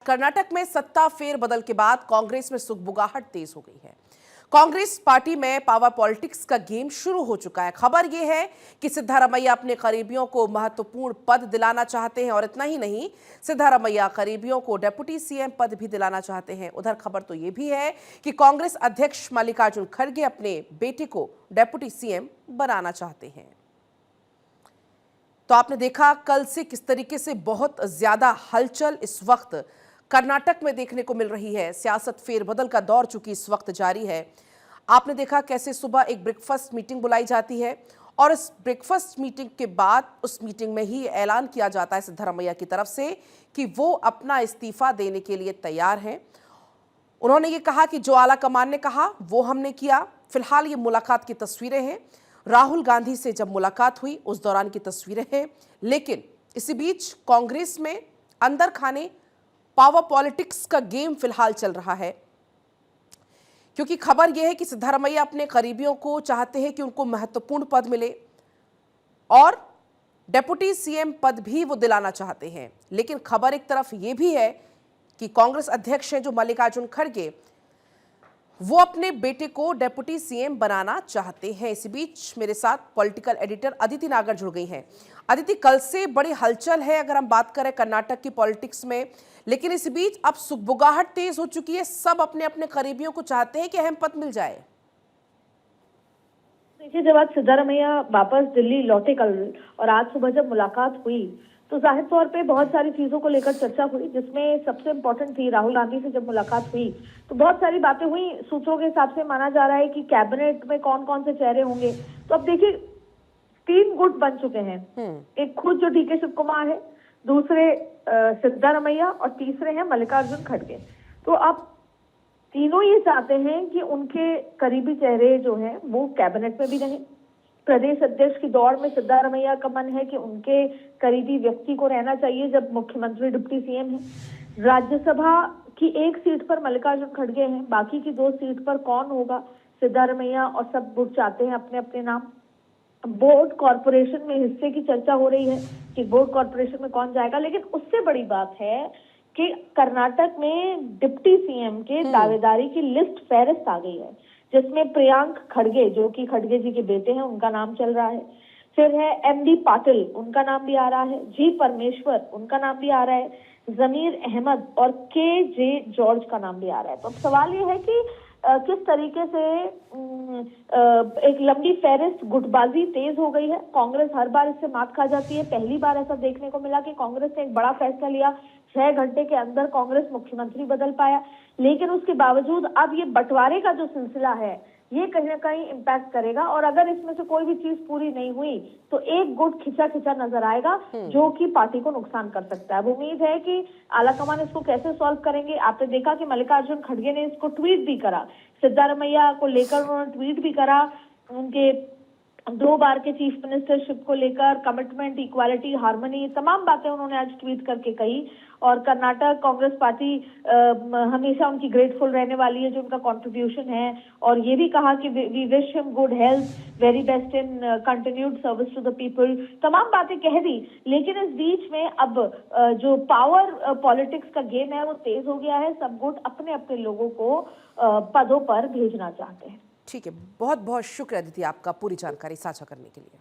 कर्नाटक में सत्ता फेरबदल के बाद कांग्रेस में सुगबुगाहट तेज हो गई है। कांग्रेस पार्टी में पावर पॉलिटिक्स का गेम शुरू हो चुका है। खबर यह है कि सिद्धारमैया अपने करीबियों को महत्वपूर्ण पद दिलाना चाहते हैं और इतना ही नहीं, सिद्धारमैया करीबियों को डेप्यूटी सीएम पद भी दिलाना चाहते हैं। उधर खबर तो यह भी है कि कांग्रेस अध्यक्ष मल्लिकार्जुन खड़गे अपने बेटे को डेप्यूटी सीएम बनाना चाहते हैं। तो आपने देखा कल से किस तरीके से बहुत ज्यादा हलचल इस वक्त कर्नाटक में देखने को मिल रही है। सियासत फेरबदल का दौर चूंकि इस वक्त जारी है। आपने देखा कैसे सुबह एक ब्रेकफास्ट मीटिंग बुलाई जाती है और इस ब्रेकफास्ट मीटिंग के बाद उस मीटिंग में ही ऐलान किया जाता है सिद्धारमैया की तरफ से कि वो अपना इस्तीफा देने के लिए तैयार हैं। उन्होंने ये कहा कि जो आला कमान ने कहा वो हमने किया। फिलहाल ये मुलाकात की तस्वीरें हैं, राहुल गांधी से जब मुलाकात हुई उस दौरान की तस्वीरें हैं। लेकिन इसी बीच कांग्रेस में अंदर खाने पावर पॉलिटिक्स का गेम फिलहाल चल रहा है, क्योंकि खबर यह है कि सिद्धारमैया अपने करीबियों को चाहते हैं कि उनको महत्वपूर्ण पद मिले और डेप्यूटी सीएम पद भी वो दिलाना चाहते हैं। लेकिन खबर एक तरफ यह भी है कि कांग्रेस अध्यक्ष हैं जो मल्लिकार्जुन खड़गे, वो अपने बेटे को डेप्यूटी सीएम बनाना चाहते हैं। इसी बीच मेरे साथ पॉलिटिकल एडिटर अदिति नागर जुड़ गई हैं। अदिति, कल से बड़ी हलचल है अगर हम बात करें कर्नाटक की पॉलिटिक्स में, लेकिन इस बीच अब सुगबुगाहट तेज हो चुकी है। सब अपने अपने करीबियों को चाहते हैं कि अहम पद मिल जाए। देखिए, जब आज सिद्धारमैया वापस दिल्ली लौटे कल और आज सुबह जब मुलाकात हुई तो जाहिर तौर पे बहुत सारी चीजों को लेकर चर्चा हुई, जिसमें सबसे इम्पोर्टेंट थी राहुल गांधी से जब मुलाकात हुई तो बहुत सारी बातें हुई। सूत्रों के हिसाब से माना जा रहा है कि कैबिनेट में कौन कौन से चेहरे होंगे। तो अब देखिए, 3 गुट बन चुके हैं। एक खुद जो डीके शिव कुमार है, दूसरे सिद्धारमैया और तीसरे हैं मल्लिकार्जुन खड़गे। तो अब तीनों ये चाहते हैं कि उनके करीबी चेहरे जो हैं वो कैबिनेट में भी रहें। प्रदेश अध्यक्ष की दौड़ में सिद्धारमैया का मन है कि उनके करीबी व्यक्ति को रहना चाहिए जब मुख्यमंत्री डिप्टी सीएम है। राज्यसभा की एक सीट पर मल्लिकार्जुन खड़गे हैं, बाकी की 2 सीट पर कौन होगा, सिद्धारमैया और सब गुट चाहते हैं अपने अपने नाम। बोर्ड कॉर्पोरेशन में हिस्से की चर्चा हो रही है कि बोर्ड कॉर्पोरेशन में कौन जाएगा। लेकिन उससे बड़ी बात है कि कर्नाटक में डिप्टी सीएम के दावेदारी की लिस्ट फहरिस्त आ गई है, जिसमें प्रियांक खड़गे जो कि खड़गे जी के बेटे हैं उनका नाम चल रहा है। फिर है एमडी पाटिल, उनका नाम भी आ रहा है। जी परमेश्वर, उनका नाम भी आ रहा है। जमीर अहमद और के जे जॉर्ज का नाम भी आ रहा है। तो अब सवाल ये है कि किस तरीके से एक लंबी फहरिस्त गुटबाजी तेज हो गई है। कांग्रेस हर बार इससे मात खा जाती है। पहली बार ऐसा देखने को मिला कि कांग्रेस ने एक बड़ा फैसला लिया, 6 घंटे के अंदर कांग्रेस मुख्यमंत्री बदल पाया। लेकिन उसके बावजूद अब ये बंटवारे का जो सिलसिला है ये कहीं ना कहीं इम्पैक्ट करेगा और अगर इसमें से कोई भी चीज पूरी नहीं हुई तो एक गुट खिंचा खिंचा नजर आएगा जो कि पार्टी को नुकसान कर सकता है। अब उम्मीद है कि आलाकमान इसको कैसे सॉल्व करेंगे। आपने देखा कि मल्लिकार्जुन खड़गे ने इसको ट्वीट भी करा, सिद्धारमैया को लेकर उन्होंने ट्वीट भी करा, उनके 2 बार के चीफ मिनिस्टरशिप को लेकर, कमिटमेंट, इक्वालिटी, हार्मनी, तमाम बातें उन्होंने आज ट्वीट करके कही। और कर्नाटक कांग्रेस पार्टी हमेशा उनकी ग्रेटफुल रहने वाली है जो उनका कंट्रीब्यूशन है। और ये भी कहा कि we wish him good health, very best in continued service to the people. तमाम बातें कह दी। लेकिन इस बीच में अब जो पावर पॉलिटिक्स का गेम है वो तेज हो गया है। सब गुट अपने अपने लोगों को पदों पर भेजना चाहते हैं। ठीक है, बहुत बहुत शुक्रिया अदिति आपका पूरी जानकारी साझा करने के लिए।